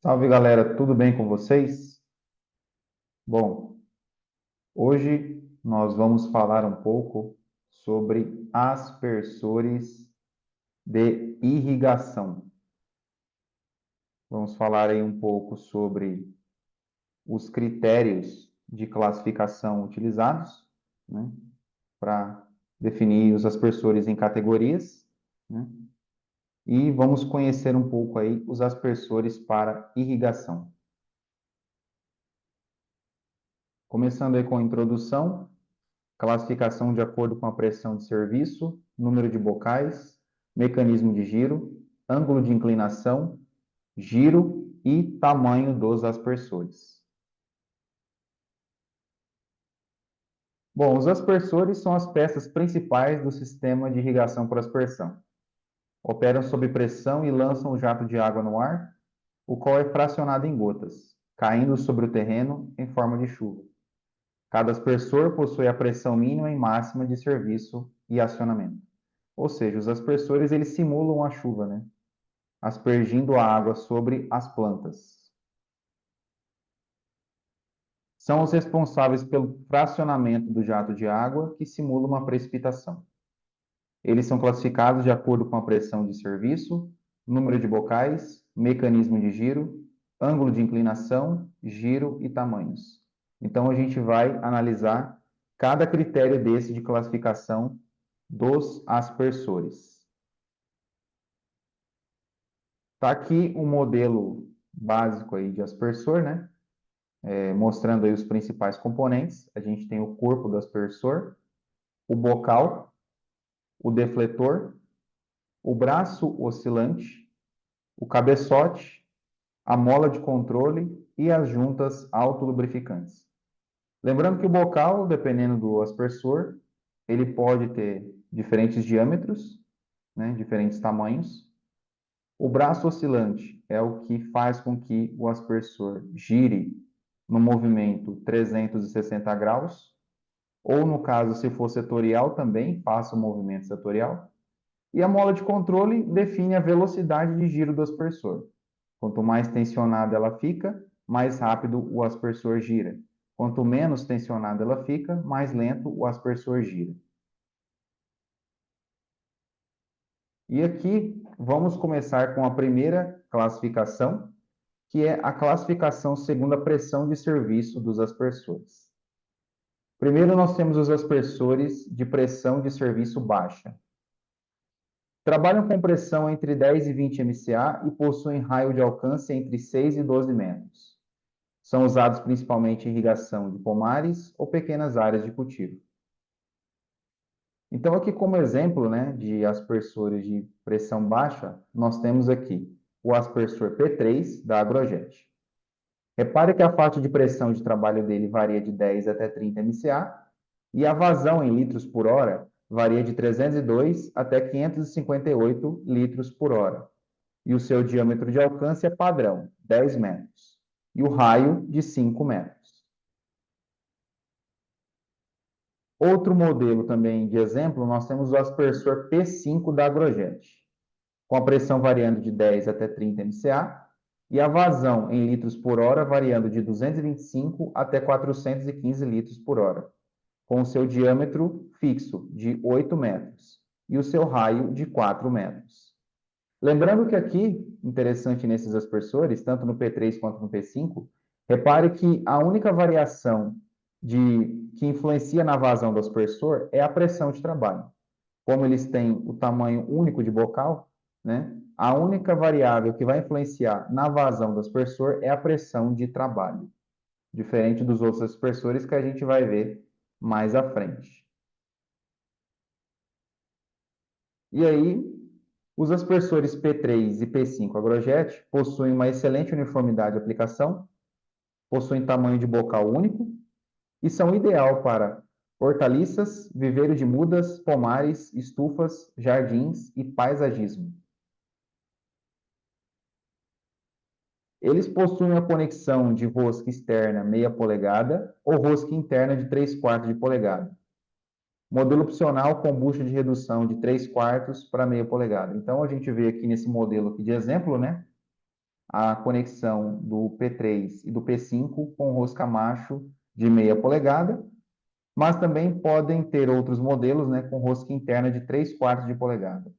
Salve galera, tudo bem com vocês? Bom, hoje nós vamos falar um pouco sobre aspersores de irrigação. Vamos falar aí um pouco sobre os critérios de classificação utilizados, né, para definir os aspersores em categorias, né, e vamos conhecer um pouco aí os aspersores para irrigação. Começando aí com a introdução. Classificação de acordo com a pressão de serviço, número de bocais, mecanismo de giro, ângulo de inclinação, giro e tamanho dos aspersores. Bom, os aspersores são as peças principais do sistema de irrigação por aspersão. Operam sob pressão e lançam o jato de água no ar, o qual é fracionado em gotas, caindo sobre o terreno em forma de chuva. Cada aspersor possui a pressão mínima e máxima de serviço e acionamento. Ou seja, os aspersores eles simulam a chuva, né? Aspergindo a água sobre as plantas. São os responsáveis pelo fracionamento do jato de água, que simula uma precipitação. Eles são classificados de acordo com a pressão de serviço, número de bocais, mecanismo de giro, ângulo de inclinação, giro e tamanhos. Então, a gente vai analisar cada critério desse de classificação dos aspersores. Está aqui um modelo básico aí de aspersor, né? Mostrando aí os principais componentes. A gente tem o corpo do aspersor, o bocal, o defletor, o braço oscilante, o cabeçote, a mola de controle e as juntas autolubrificantes. Lembrando que o bocal, dependendo do aspersor, ele pode ter diferentes diâmetros, né, diferentes tamanhos. O braço oscilante é o que faz com que o aspersor gire no movimento 360 graus, ou no caso, se for setorial também, faça o movimento setorial. E a mola de controle define a velocidade de giro do aspersor. Quanto mais tensionada ela fica, mais rápido o aspersor gira. Quanto menos tensionada ela fica, mais lento o aspersor gira. E aqui vamos começar com a primeira classificação, que é a classificação segundo a pressão de serviço dos aspersores. Primeiro, nós temos os aspersores de pressão de serviço baixa. Trabalham com pressão entre 10 e 20 MCA e possuem raio de alcance entre 6 e 12 metros. São usados principalmente em irrigação de pomares ou pequenas áreas de cultivo. Então, aqui como exemplo, né, de aspersores de pressão baixa, nós temos aqui o aspersor P3 da Agrojet. Repare que a faixa de pressão de trabalho dele varia de 10 até 30 MCA e a vazão em litros por hora varia de 302 até 558 litros por hora. E o seu diâmetro de alcance é padrão, 10 metros, e o raio de 5 metros. Outro modelo também de exemplo, nós temos o aspersor P5 da Agrojet, com a pressão variando de 10 até 30 MCA e a vazão em litros por hora variando de 225 até 415 litros por hora, com o seu diâmetro fixo de 8 metros e o seu raio de 4 metros. Lembrando que aqui, interessante nesses aspersores, tanto no P3 quanto no P5, repare que a única variação que influencia na vazão do aspersor é a pressão de trabalho. Como eles têm o tamanho único de bocal, né, a única variável que vai influenciar na vazão do aspersor é a pressão de trabalho, diferente dos outros aspersores que a gente vai ver mais à frente. E aí, os aspersores P3 e P5 Agrojet possuem uma excelente uniformidade de aplicação, possuem tamanho de bocal único e são ideal para hortaliças, viveiro de mudas, pomares, estufas, jardins e paisagismo. Eles possuem a conexão de rosca externa meia polegada ou rosca interna de 3/4 de polegada. Modelo opcional com bucha de redução de 3/4 para meia polegada. Então, a gente vê aqui nesse modelo aqui de exemplo, né? a conexão do P3 e do P5 com rosca macho de meia polegada, mas também podem ter outros modelos, né, com rosca interna de 3/4 de polegada.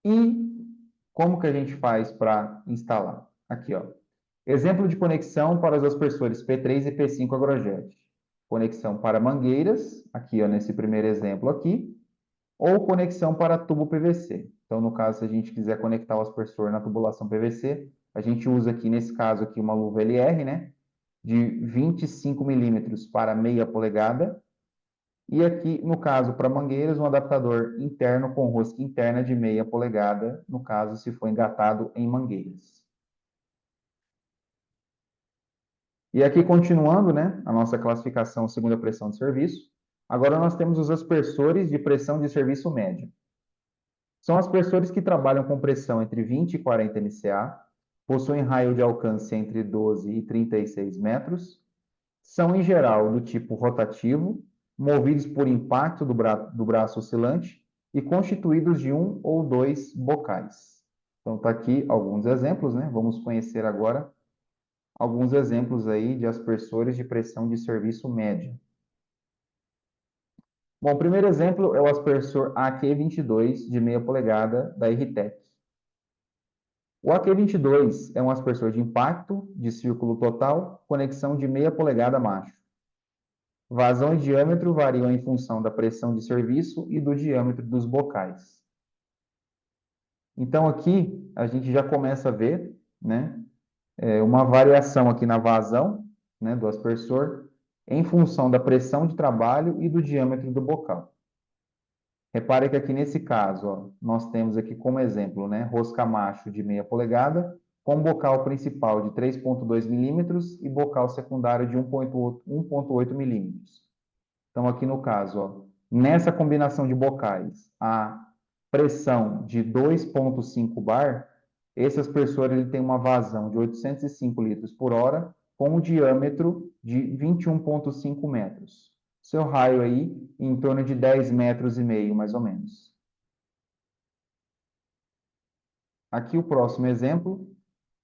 E como que a gente faz para instalar? Aqui, ó. Exemplo de conexão para os aspersores P3 e P5 Agrojet. Conexão para mangueiras, aqui, ó, nesse primeiro exemplo aqui, ou conexão para tubo PVC. Então, no caso, se a gente quiser conectar o aspersor na tubulação PVC, a gente usa aqui, nesse caso aqui, uma luva LR, né, de 25 milímetros para meia polegada, e aqui, no caso, para mangueiras, um adaptador interno com rosca interna de meia polegada, no caso, se for engatado em mangueiras. E aqui, continuando, né, a nossa classificação segundo a pressão de serviço, agora nós temos os aspersores de pressão de serviço média. São aspersores que trabalham com pressão entre 20 e 40 MCA, possuem raio de alcance entre 12 e 36 metros, são, em geral, do tipo rotativo, movidos por impacto do braço oscilante e constituídos de um ou dois bocais. Então, está aqui alguns exemplos, né? Vamos conhecer agora alguns exemplos aí de aspersores de pressão de serviço média. Bom, o primeiro exemplo é o aspersor AQ22 de meia polegada da Irritec. O AQ22 é um aspersor de impacto de círculo total, conexão de meia polegada macho. Vazão e diâmetro variam em função da pressão de serviço e do diâmetro dos bocais. Então, aqui, a gente já começa a ver, né, uma variação aqui na vazão, né, do aspersor, em função da pressão de trabalho e do diâmetro do bocal. Repare que aqui nesse caso, ó, nós temos aqui como exemplo, né, rosca macho de meia polegada, com bocal principal de 3,2 milímetros e bocal secundário de 1,8 milímetros. Então, aqui no caso, ó, nessa combinação de bocais, a pressão de 2,5 bar, esse aspersor ele tem uma vazão de 805 litros por hora, com um diâmetro de 21,5 metros. Seu raio aí em torno de 10,5 metros, mais ou menos. Aqui o próximo exemplo,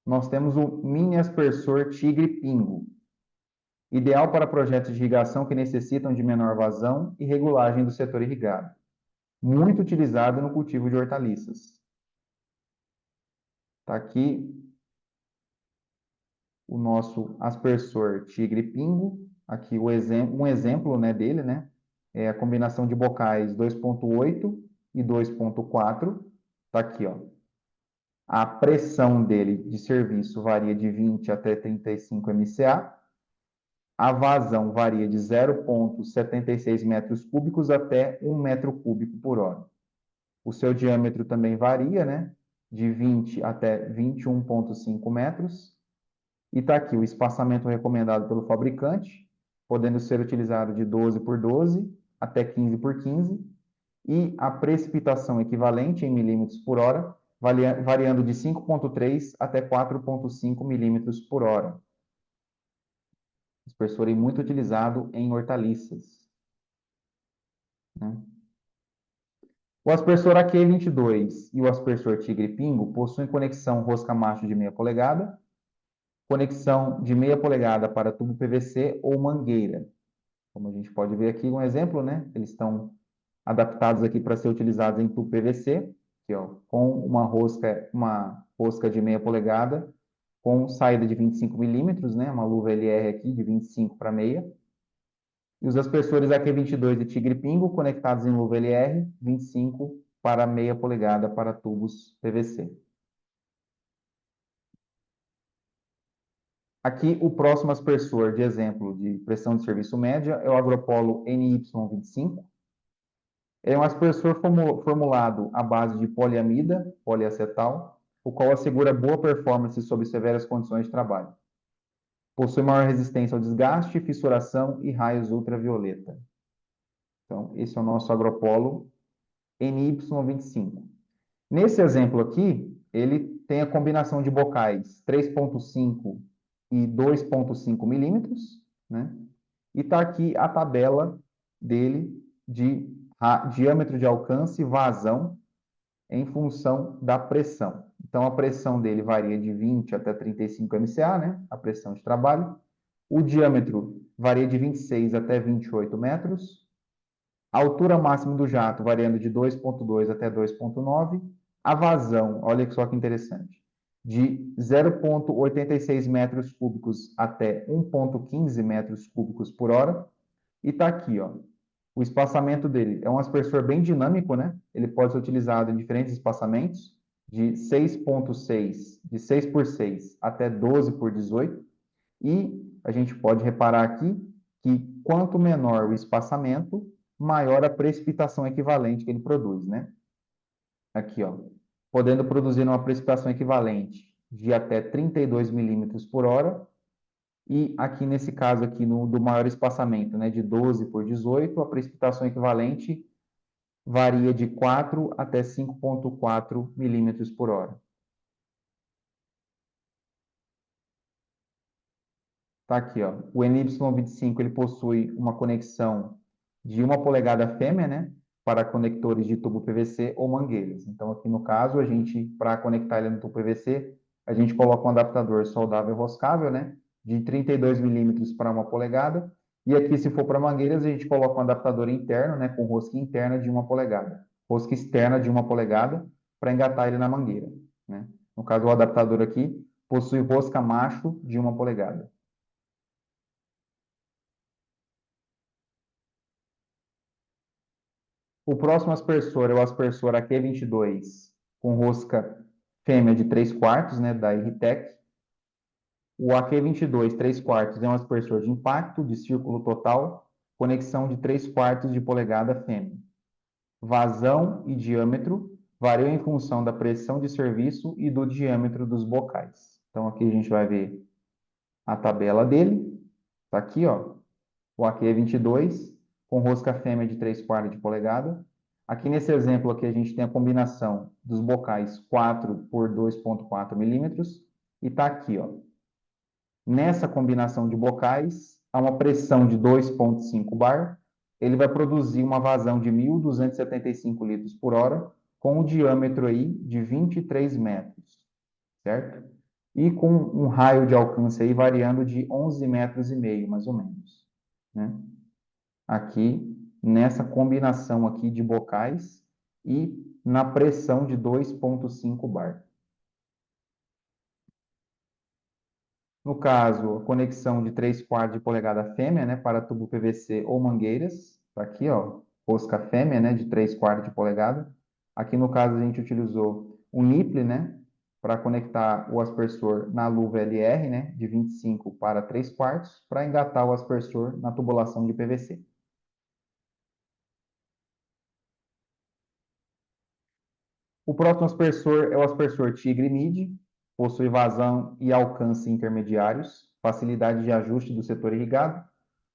nós temos o mini aspersor Tigre Pingo, ideal para projetos de irrigação que necessitam de menor vazão e regulagem do setor irrigado. Muito utilizado no cultivo de hortaliças. Está aqui o nosso aspersor Tigre Pingo. Aqui um exemplo, né, dele, né? É a combinação de bocais 2,8 e 2,4. Está aqui, ó. A pressão dele de serviço varia de 20 até 35 MCA. A vazão varia de 0,76 metros cúbicos até 1 metro cúbico por hora. O seu diâmetro também varia, né? De 20 até 21,5 metros. E está aqui o espaçamento recomendado pelo fabricante, podendo ser utilizado de 12 por 12 até 15 por 15. E a precipitação equivalente em milímetros por hora, variando de 5,3 até 4,5 milímetros por hora. Dispersor muito utilizado em hortaliças, né? O aspersor AQ22 e o aspersor Tigre Pingo possuem conexão rosca macho de meia polegada, conexão de meia polegada para tubo PVC ou mangueira. Como a gente pode ver aqui um exemplo, né? Eles estão adaptados aqui para ser utilizados em tubo PVC, aqui, ó, com uma rosca de meia polegada, com saída de 25 milímetros, né? Uma luva LR aqui de 25 para meia. E os aspersores AQ22 e Tigre Pingo conectados em luva LR 25 para meia polegada para tubos PVC. Aqui, o próximo aspersor de exemplo de pressão de serviço média é o Agropolo NY25. É um aspersor formulado à base de poliamida, poliacetal, o qual assegura boa performance sob severas condições de trabalho. Possui maior resistência ao desgaste, fissuração e raios ultravioleta. Então, esse é o nosso Agropolo NY25. Nesse exemplo aqui, ele tem a combinação de bocais 3,5 e 2,5 milímetros, né? E está aqui a tabela dele de diâmetro de alcance, vazão em função da pressão. Então, a pressão dele varia de 20 até 35 MCA, né? A pressão de trabalho. O diâmetro varia de 26 até 28 metros. A altura máxima do jato variando de 2,2 até 2,9. A vazão, olha só que interessante, de 0,86 metros cúbicos até 1,15 metros cúbicos por hora. E está aqui, ó. O espaçamento dele é um aspersor bem dinâmico, né? Ele pode ser utilizado em diferentes espaçamentos, de 6,6, de 6 por 6 até 12 por 18. E a gente pode reparar aqui que quanto menor o espaçamento, maior a precipitação equivalente que ele produz, né? Aqui, ó. Podendo produzir uma precipitação equivalente de até 32 milímetros por hora. E aqui nesse caso aqui do maior espaçamento, né, de 12 por 18, a precipitação equivalente varia de 4 até 5,4 milímetros por hora. Tá aqui, ó. O NY25 ele possui uma conexão de 1 polegada fêmea, né, para conectores de tubo PVC ou mangueiras. Então, aqui no caso, a gente, para conectar ele no tubo PVC, a gente coloca um adaptador soldável roscável, né, de 32 milímetros para 1 polegada. E aqui, se for para mangueiras, a gente coloca um adaptador interno, né, com rosca interna de 1 polegada. Rosca externa de 1 polegada para engatar ele na mangueira, né. No caso, o adaptador aqui possui rosca macho de 1 polegada. O próximo aspersor é o aspersor AQ22, com rosca fêmea de 3 quartos, né, da Irritec. O AQ22 3 quartos é um aspersor de impacto, de círculo total, conexão de 3 quartos de polegada fêmea. Vazão e diâmetro variam em função da pressão de serviço e do diâmetro dos bocais. Então, aqui a gente vai ver a tabela dele. Está aqui, ó. O AQ22, com rosca fêmea de 3 quartos de polegada. Aqui nesse exemplo aqui a gente tem a combinação dos bocais 4 por 2,4 milímetros. E está aqui, ó. Nessa combinação de bocais, a uma pressão de 2,5 bar, ele vai produzir uma vazão de 1.275 litros por hora, com um diâmetro aí de 23 metros, certo? E com um raio de alcance aí variando de 11 metros e meio, mais ou menos, né? Aqui nessa combinação aqui de bocais e na pressão de 2,5 bar. No caso, a conexão de 3 quartos de polegada fêmea, né, para tubo PVC ou mangueiras. Tá aqui, ó, rosca fêmea, né, de 3 quartos de polegada. Aqui no caso a gente utilizou um nipple, né, para conectar o aspersor na luva LR, né, de 25 para 3 quartos, para engatar o aspersor na tubulação de PVC. O próximo aspersor é o aspersor Tigre Mid, possui vazão e alcance intermediários, facilidade de ajuste do setor irrigado,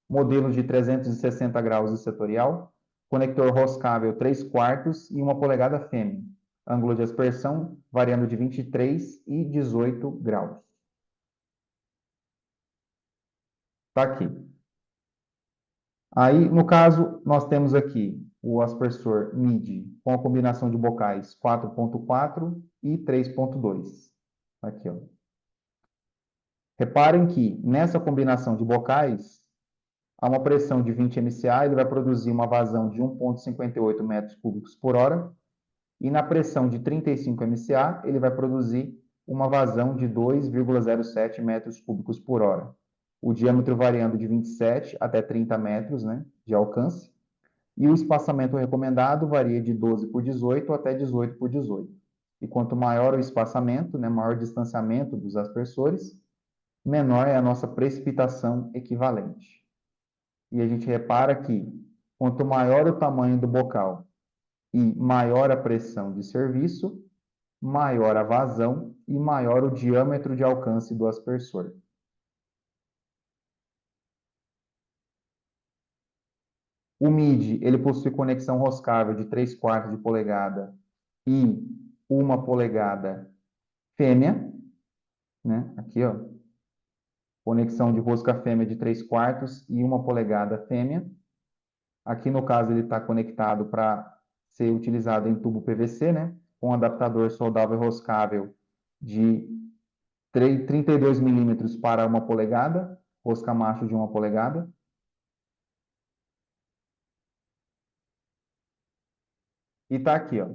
modelo de 360 graus de setorial, conector roscável 3 quartos e 1 polegada fêmea, ângulo de aspersão variando de 23 e 18 graus. Está aqui. Aí, no caso, nós temos aqui o aspersor MIDI com a combinação de bocais 4,4 e 3,2. Aqui, ó. Reparem que nessa combinação de bocais, a uma pressão de 20 MCA, ele vai produzir uma vazão de 1,58 metros cúbicos por hora, e na pressão de 35 MCA, ele vai produzir uma vazão de 2,07 metros cúbicos por hora. O diâmetro variando de 27 até 30 metros, né, de alcance, e o espaçamento recomendado varia de 12 por 18 até 18 por 18. E quanto maior o espaçamento, né, maior o distanciamento dos aspersores, menor é a nossa precipitação equivalente. E a gente repara que quanto maior o tamanho do bocal e maior a pressão de serviço, maior a vazão e maior o diâmetro de alcance do aspersor. O MIDI, ele possui conexão roscável de 3 quartos de polegada e 1 polegada fêmea, né? Aqui, ó. Conexão de rosca fêmea de 3 quartos e 1 polegada fêmea. Aqui, no caso, ele está conectado para ser utilizado em tubo PVC, né? com adaptador soldável roscável de 32 milímetros para 1 polegada, rosca macho de 1 polegada. E está aqui, ó.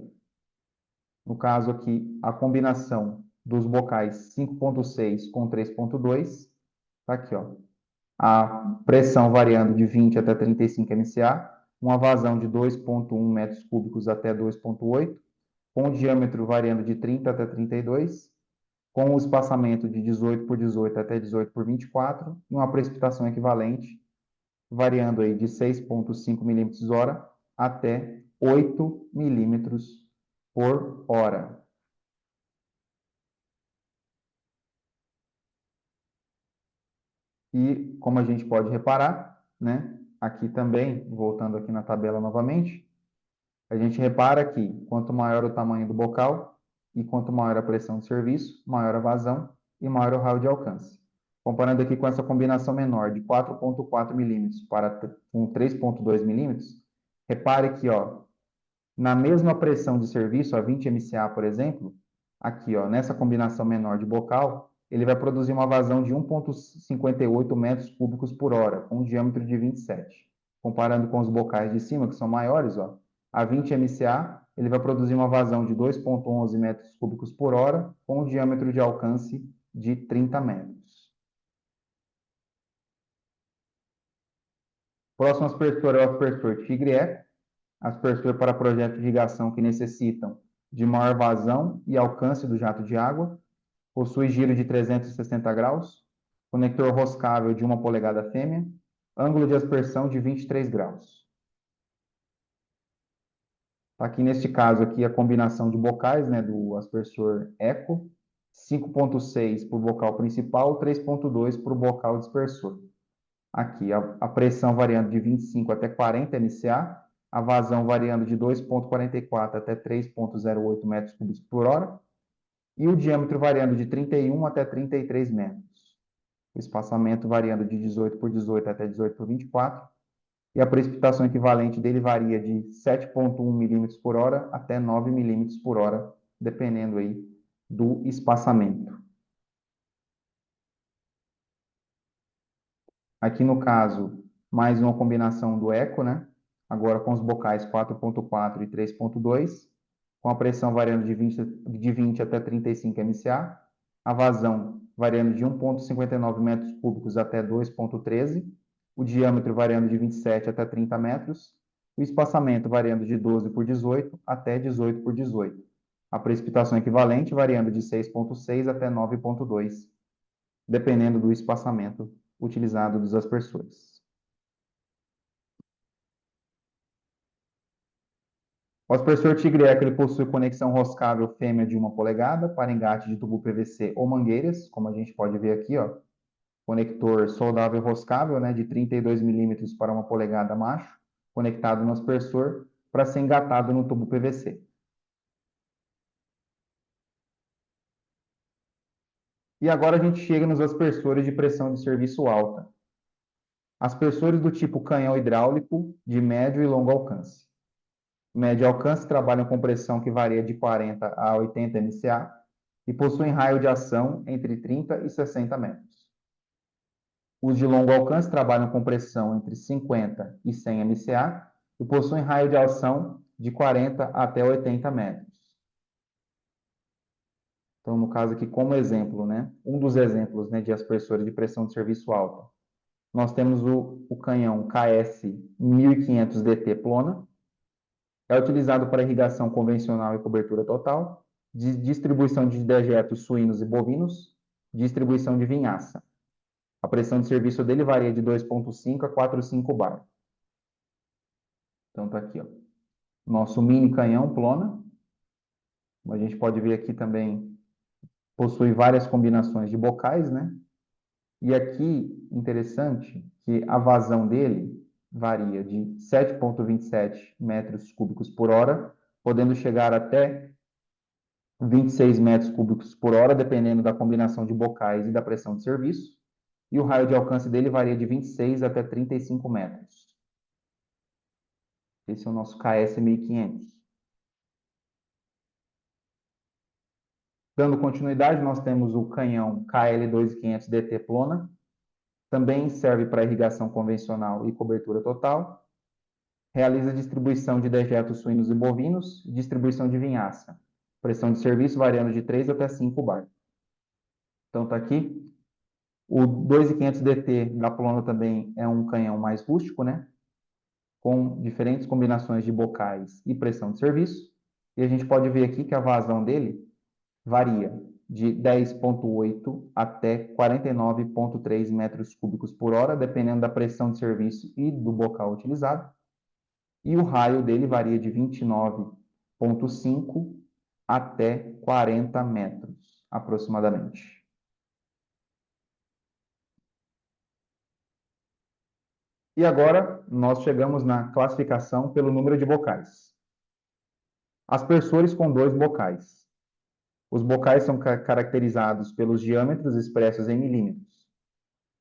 No caso aqui, a combinação dos bocais 5.6 com 3.2, está aqui, ó. A pressão variando de 20 até 35 MCA, uma vazão de 2,1 metros cúbicos até 2,8, com o diâmetro variando de 30 até 32, com o espaçamento de 18 por 18 até 18 por 24, e uma precipitação equivalente, variando aí de 6,5 milímetros hora até 8 milímetros por hora. E, como a gente pode reparar, né, aqui também, voltando aqui na tabela novamente, a gente repara que quanto maior o tamanho do bocal e quanto maior a pressão de serviço, maior a vazão e maior o raio de alcance. Comparando aqui com essa combinação menor de 4,4 milímetros para com 3,2 milímetros, repare que, ó, na mesma pressão de serviço, a 20 MCA, por exemplo, aqui, ó, nessa combinação menor de bocal, ele vai produzir uma vazão de 1,58 metros cúbicos por hora, com um diâmetro de 27. Comparando com os bocais de cima, que são maiores, ó, a 20 MCA, ele vai produzir uma vazão de 2,11 metros cúbicos por hora, com um diâmetro de alcance de 30 metros. Próximo aspersor é o aspersor Tigre Eco, aspersor para projetos de irrigação que necessitam de maior vazão e alcance do jato de água, possui giro de 360 graus, conector roscável de 1 polegada fêmea, ângulo de aspersão de 23 graus. Aqui neste caso aqui a combinação de bocais, né, do aspersor Eco, 5,6 para o bocal principal, 3,2 para o bocal dispersor. Aqui a pressão variando de 25 até 40 MCA, a vazão variando de 2,44 até 3,08 metros cúbicos por hora, e o diâmetro variando de 31 até 33 metros. O espaçamento variando de 18 por 18 até 18 por 24, e a precipitação equivalente dele varia de 7,1 milímetros por hora até 9 milímetros por hora, dependendo aí do espaçamento. Aqui no caso, mais uma combinação do eco, né? Agora com os bocais 4,4 e 3,2, com a pressão variando de 20 até 35 MCA, a vazão variando de 1,59 metros cúbicos até 2,13, o diâmetro variando de 27 até 30 metros, o espaçamento variando de 12 por 18 até 18 por 18. A precipitação equivalente variando de 6,6 até 9,2, dependendo do espaçamento utilizado dos aspersores. O aspersor Tigre Eco ele possui conexão roscável fêmea de 1 polegada para engate de tubo PVC ou mangueiras, como a gente pode ver aqui, ó, conector soldável roscável, né, de 32 milímetros para 1 polegada macho, conectado no aspersor para ser engatado no tubo PVC. E agora a gente chega nos aspersores de pressão de serviço alta. Aspersores do tipo canhão hidráulico de médio e longo alcance. Médio alcance trabalham com pressão que varia de 40 a 80 MCA e possuem raio de ação entre 30 e 60 metros. Os de longo alcance trabalham com pressão entre 50 e 100 MCA e possuem raio de ação de 40 até 80 metros. Então, no caso aqui, como exemplo, né, um dos exemplos, né, de aspersores de pressão de serviço alta, nós temos o canhão KS 1500 DT Plona. É utilizado para irrigação convencional e cobertura total, de distribuição de dejetos suínos e bovinos, distribuição de vinhaça. A pressão de serviço dele varia de 2,5 a 4,5 bar. Então está aqui, ó. Nosso mini canhão Plona. Como a gente pode ver aqui também, possui várias combinações de bocais, né? E aqui, interessante, que a vazão dele varia de 7,27 metros cúbicos por hora, podendo chegar até 26 metros cúbicos por hora, dependendo da combinação de bocais e da pressão de serviço. E o raio de alcance dele varia de 26 até 35 metros. Esse é o nosso KS 1500. Dando continuidade, nós temos o canhão KL2500DT Plona, também serve para irrigação convencional e cobertura total. Realiza distribuição de dejetos suínos e bovinos, distribuição de vinhaça. Pressão de serviço variando de 3 até 5 bar. Então está aqui. O 2500DT da Plona também é um canhão mais rústico, né? Com diferentes combinações de bocais e pressão de serviço. E a gente pode ver aqui que a vazão dele varia de 10,8 até 49,3 metros cúbicos por hora, dependendo da pressão de serviço e do bocal utilizado. E o raio dele varia de 29,5 até 40 metros, aproximadamente. E agora nós chegamos na classificação pelo número de bocais. Aspersores com 2 bocais. Os bocais são caracterizados pelos diâmetros expressos em milímetros.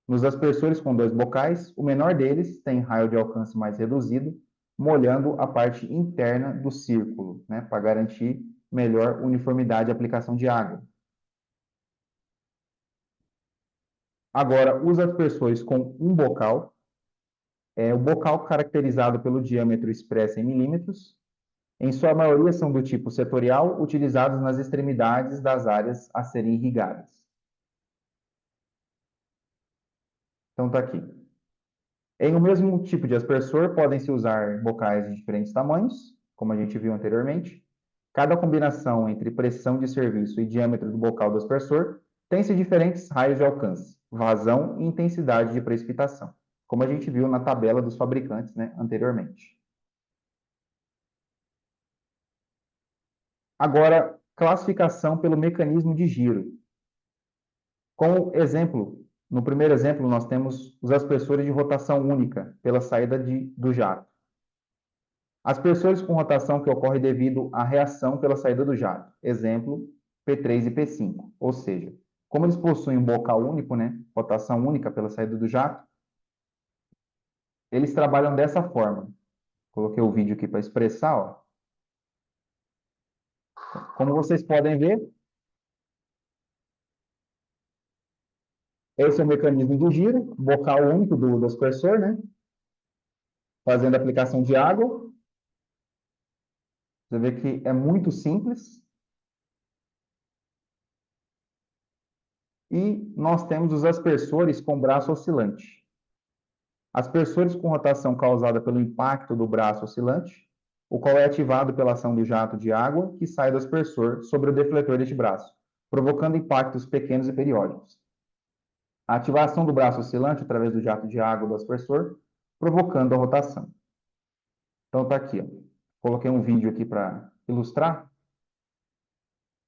Nos aspersores com 2 bocais, o menor deles tem raio de alcance mais reduzido, molhando a parte interna do círculo, né, para garantir melhor uniformidade de aplicação de água. Agora, os aspersores com um bocal, o bocal caracterizado pelo diâmetro expresso em milímetros, em sua maioria são do tipo setorial, utilizados nas extremidades das áreas a serem irrigadas. Então, está aqui. Em o mesmo tipo de aspersor, podem-se usar bocais de diferentes tamanhos, como a gente viu anteriormente. Cada combinação entre pressão de serviço e diâmetro do bocal do aspersor tem-se diferentes raios de alcance, vazão e intensidade de precipitação, como a gente viu na tabela dos fabricantes, né, anteriormente. Agora, classificação pelo mecanismo de giro. Como exemplo, no primeiro exemplo, nós temos os aspersores de rotação única pela saída do jato. Aspersores com rotação que ocorre devido à reação pela saída do jato. Exemplo, P3 e P5. Ou seja, como eles possuem um bocal único, né, rotação única pela saída do jato, eles trabalham dessa forma. Coloquei o vídeo aqui para expressar, ó. Como vocês podem ver, esse é o mecanismo de giro, bocal único do aspersor, né? Fazendo aplicação de água. Você vê que é muito simples. E nós temos os aspersores com braço oscilante. Aspersores com rotação causada pelo impacto do braço oscilante, o qual é ativado pela ação do jato de água que sai do aspersor sobre o defletor deste braço, provocando impactos pequenos e periódicos. A ativação do braço oscilante através do jato de água do aspersor, provocando a rotação. Então está aqui, ó. Coloquei um vídeo aqui para ilustrar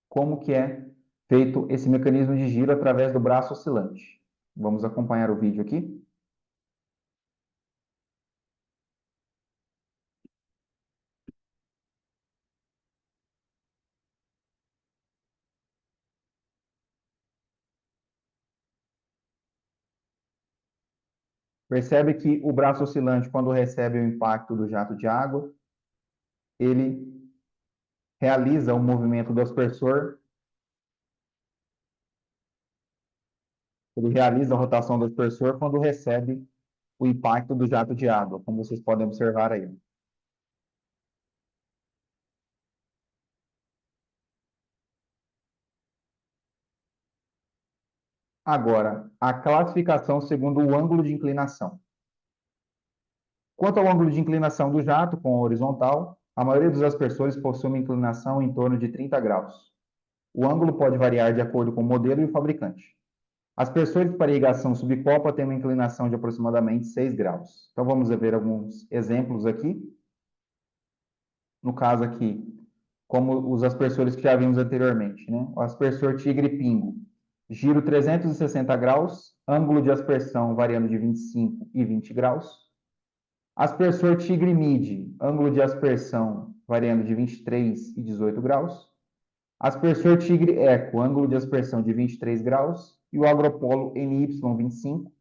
como que é feito esse mecanismo de giro através do braço oscilante. Vamos acompanhar o vídeo aqui. Percebe que o braço oscilante, quando recebe o impacto do jato de água, ele realiza o movimento do aspersor, ele realiza a rotação do aspersor quando recebe o impacto do jato de água, como vocês podem observar aí. Agora, a classificação segundo o ângulo de inclinação. Quanto ao ângulo de inclinação do jato com a horizontal, a maioria dos aspersores possui uma inclinação em torno de 30 graus. O ângulo pode variar de acordo com o modelo e o fabricante. Aspersores para irrigação subcopa têm uma inclinação de aproximadamente 6 graus. Então, vamos ver alguns exemplos aqui. No caso aqui, como os aspersores que já vimos anteriormente, né? O aspersor tigre-pingo, giro 360 graus, ângulo de aspersão variando de 25 e 20 graus. Aspersor tigre-mid, ângulo de aspersão variando de 23 e 18 graus. Aspersor tigre-eco, ângulo de aspersão de 23 graus. E o agropolo NY25,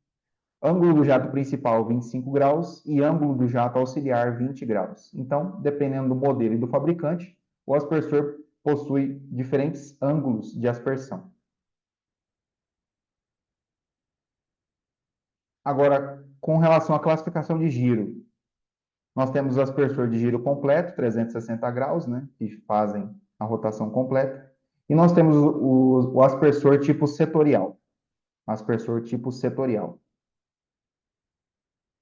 ângulo do jato principal 25 graus e ângulo do jato auxiliar 20 graus. Então, dependendo do modelo e do fabricante, o aspersor possui diferentes ângulos de aspersão. Agora, com relação à classificação de giro, nós temos o aspersor de giro completo, 360 graus, né, que fazem a rotação completa, e nós temos o aspersor tipo setorial. Aspersor tipo setorial.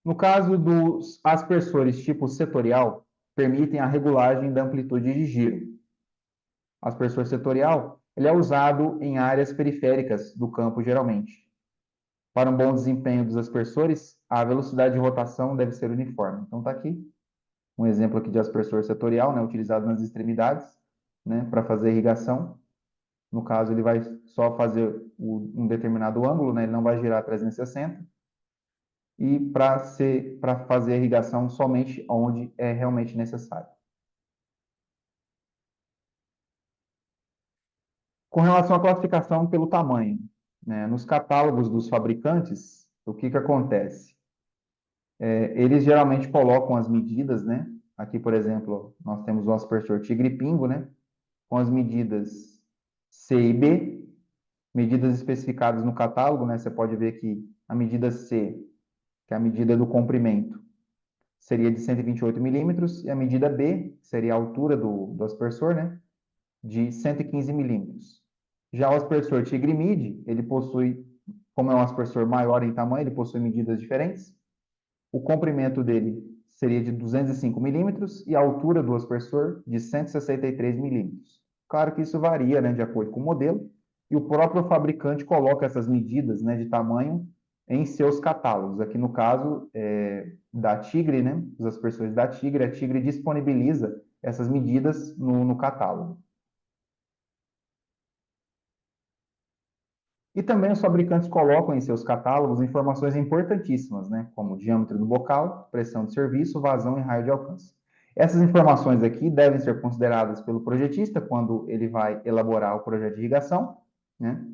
No caso dos aspersores tipo setorial, permitem a regulagem da amplitude de giro. O aspersor setorial, ele é usado em áreas periféricas do campo, geralmente. Para um bom desempenho dos aspersores, a velocidade de rotação deve ser uniforme. Então, está aqui um exemplo aqui de aspersor setorial, né, utilizado nas extremidades, né, para fazer irrigação. No caso, ele vai só fazer um determinado ângulo, né, ele não vai girar 360. E para fazer a irrigação somente onde é realmente necessário. Com relação à classificação pelo tamanho, né, nos catálogos dos fabricantes, o que acontece? Eles geralmente colocam as medidas, né? Aqui, por exemplo, nós temos o aspersor tigre-pingo, né? Com as medidas C e B, medidas especificadas no catálogo, né? Você pode ver que a medida C, que é a medida do comprimento, seria de 128 milímetros, e a medida B, que seria a altura do aspersor, né? De 115 milímetros. Já o aspersor Tigre Midi, ele possui, como é um aspersor maior em tamanho, ele possui medidas diferentes. O comprimento dele seria de 205 milímetros e a altura do aspersor de 163 milímetros. Claro que isso varia, né, de acordo com o modelo, e o próprio fabricante coloca essas medidas, né, de tamanho em seus catálogos. Aqui no caso da Tigre, né, os aspersores da Tigre, a Tigre disponibiliza essas medidas no catálogo. E também os fabricantes colocam em seus catálogos informações importantíssimas, né, como o diâmetro do bocal, pressão de serviço, vazão e raio de alcance. Essas informações aqui devem ser consideradas pelo projetista quando ele vai elaborar o projeto de irrigação, né,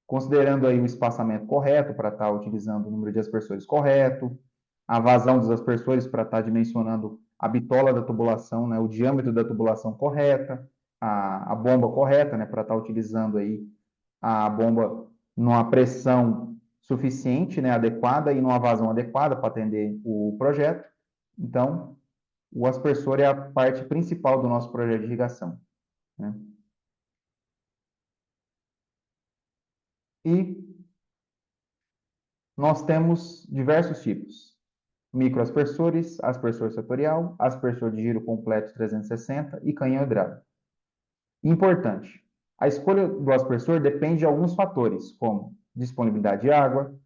considerando aí o espaçamento correto para estar utilizando o número de aspersores correto, a vazão dos aspersores para estar dimensionando a bitola da tubulação, né, o diâmetro da tubulação correta, a bomba correta, né, para estar utilizando aí a bomba numa pressão suficiente, né, adequada e numa vazão adequada para atender o projeto. Então, o aspersor é a parte principal do nosso projeto de irrigação, né? E nós temos diversos tipos: microaspersores, aspersor setorial, aspersor de giro completo 360 e canhão hidráulico. Importante: a escolha do aspersor depende de alguns fatores, como disponibilidade de água,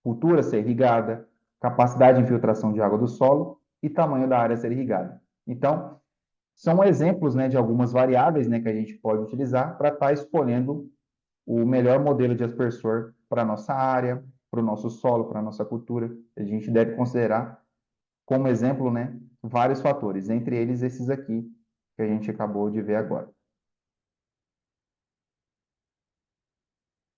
cultura a ser irrigada, capacidade de infiltração de água do solo e tamanho da área a ser irrigada. Então, são exemplos, né, de algumas variáveis, né, que a gente pode utilizar para estar escolhendo o melhor modelo de aspersor para a nossa área, para o nosso solo, para a nossa cultura. A gente deve considerar como exemplo, né, vários fatores, entre eles esses aqui que a gente acabou de ver agora.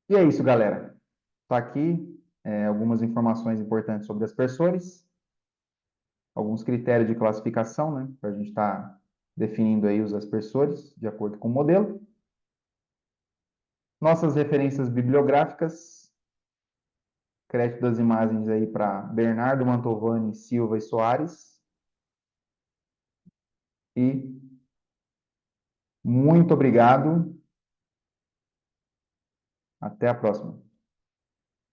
E é isso, galera. Está aqui algumas informações importantes sobre aspersores, alguns critérios de classificação, né, para a gente estar definindo aí os aspersores de acordo com o modelo. Nossas referências bibliográficas, crédito das imagens aí para Bernardo Mantovani, Silva e Soares. E muito obrigado. Até a próxima.